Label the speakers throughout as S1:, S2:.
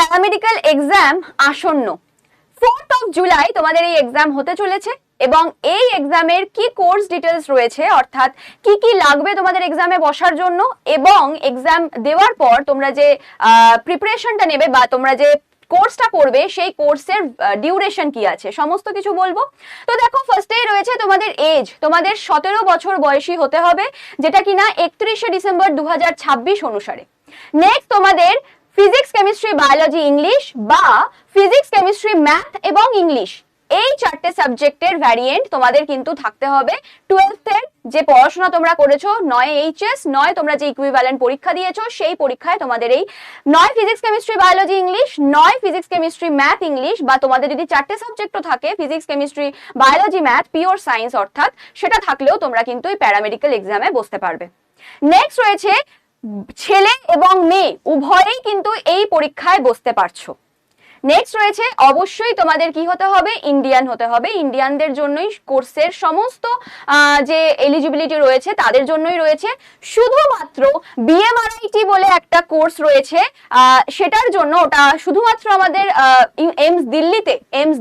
S1: Paramedical exam আসন্ন। 4th of July তোমাদের এই এক্সাম হতে চলেছে এবং এই এক্সামের কি কোর্স ডিটেলস রয়েছে, অর্থাৎ কি কি লাগবে তোমাদের এক্সামে বসার জন্য এবং এক্সাম দেওয়ার পর তোমরা যে প্রিপারেশনটা নেবে বা তোমরা যে কোর্সটা করবে সেই কোর্সের ডিউরেশন কি আছে সমস্ত কিছু বলবো। তো দেখো, ফার্স্টেই রয়েছে তোমাদের এজ, তোমাদের 17 বছর বয়সী হতে হবে, যেটা কিনা 31শে ডিসেম্বর 2026 অনুসারে। নেক্সট তোমাদের ফিজিক্স, কেমিস্ট্রি, বায়োলজি, ইংলিশ বা ফিজিক্স, কেমিস্ট্রি, ম্যাথ এবং ইংলিশ, এই চারটে সাবজেক্টের ভ্যারিয়েন্ট তোমাদের কিন্তু থাকতে হবে 12th এর যে পড়াশোনা তোমরা করেছো, নয় এইচএস নয় তোমরা যে ইকুইভ্যালেন্ট পরীক্ষা দিয়েছো সেই পরীক্ষায় তোমাদের এই নয় ফিজিক্স, কেমিস্ট্রি, বায়োলজি, ইংলিশ, নয় ফিজিক্স, কেমিস্ট্রি, ম্যাথ, ইংলিশ বা তোমাদের যদি চারটে সাবজেক্টও থাকে physics, chemistry, biology, math, pure science অর্থাৎ সেটা থাকলেও তোমরা কিন্তু এই প্যারামেডিক্যাল এক্সামে বসতে পারবে। নেক্সট রয়েছে ছেলে এবং মেয়ে উভয়েই কিন্তু এই পরীক্ষায় বসতে পারছো। নেক্সট রয়েছে অবশ্যই তোমাদের কি হতে হবে, ইন্ডিয়ান হতে হবে। ইন্ডিয়ানদের জন্যই কোর্সের সমস্ত যে এলিজিবিলিটি রয়েছে তাদের জন্যই রয়েছে। শুধুমাত্র বিএমআরআইটি বলে একটা কোর্স রয়েছে, সেটার জন্য ওটা শুধুমাত্র আমাদের এমস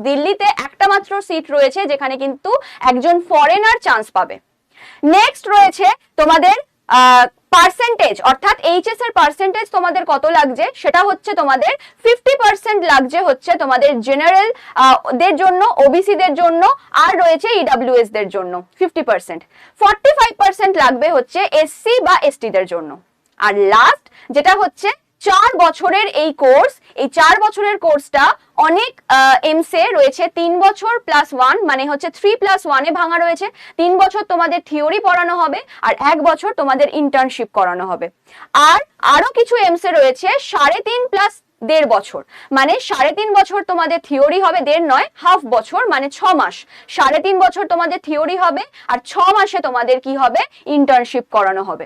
S1: দিল্লিতে একটা মাত্র সিট রয়েছে, যেখানে কিন্তু একজন ফরেনার চান্স পাবে। নেক্সট রয়েছে তোমাদের পার্সেন্টেজ, অর্থাৎ এইচএস এর পার্সেন্টেজ তোমাদের কত লাগছে, সেটা হচ্ছে তোমাদের 50% লাগছে হচ্ছে তোমাদের জেনারেল দের জন্য, ওবিসি দের জন্য, আর রয়েছে ইডব্লিউএস দের জন্য 50%। 45% লাগবে হচ্ছে এসসি বা এসটি দের জন্য। আর লাস্ট যেটা হচ্ছে 4 বছরের এই কোর্স, এই 4 বছরের কোর্সটা অনেক এমসে রয়েছে 3 বছর +1, মানে হচ্ছে 3+1 এ ভাঙা রয়েছে। 3 বছর তোমাদের থিওরি পড়ানো হবে আর 1 বছর তোমাদের ইন্টার্নশিপ করানো হবে। আর আরো কিছু এমসে রয়েছে 3.5 + 1.5 বছর, মানে 3.5 বছর তোমাদের থিওরি হবে, 1.5 নয় হাফ বছর মানে 6 মাস। 3.5 বছর তোমাদের থিওরি হবে আর 6 মাসে তোমাদের কি হবে, ইন্টার্নশিপ করানো হবে।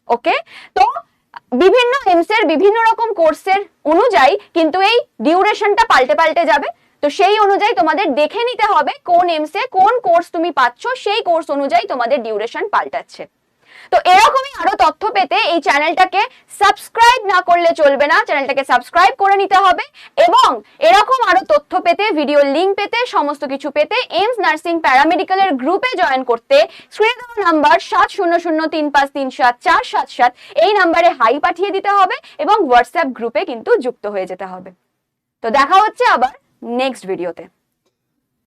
S1: ওকে, তো বিভিন্ন এমসের বিভিন্ন রকম কোর্সের অনুযায়ী কিন্তু এই ডিউরেশনটা পাল্টে যাবে। তো সেই অনুযায়ী তোমাদের দেখে নিতে হবে কোন এমসে কোন কোর্স তুমি পাচ্ছ, সেই কোর্স অনুযায়ী তোমাদের ডিউরেশন পাল্টাচ্ছে। তো এরকমই আরো তথ্য পেতে এই চ্যানেলটাকে সাবস্ক্রাইব না করলে চলবে না, চ্যানেলটাকে সাবস্ক্রাইব করে নিতে হবে এবং এরকম আরো তথ্য পেতে, ভিডিও লিংক পেতে, সমস্ত কিছু পেতে এমস নার্সিং প্যারামেডিক্যালের গ্রুপে জয়েন করতে স্ক্রিনে দেওয়া নাম্বার 7003537477 এই নাম্বারে হাই পাঠিয়ে দিতে হবে এবং হোয়াটসঅ্যাপ গ্রুপে কিন্তু যুক্ত হয়ে যেতে হবে। তো দেখা হচ্ছে আবার নেক্সট ভিডিওতে।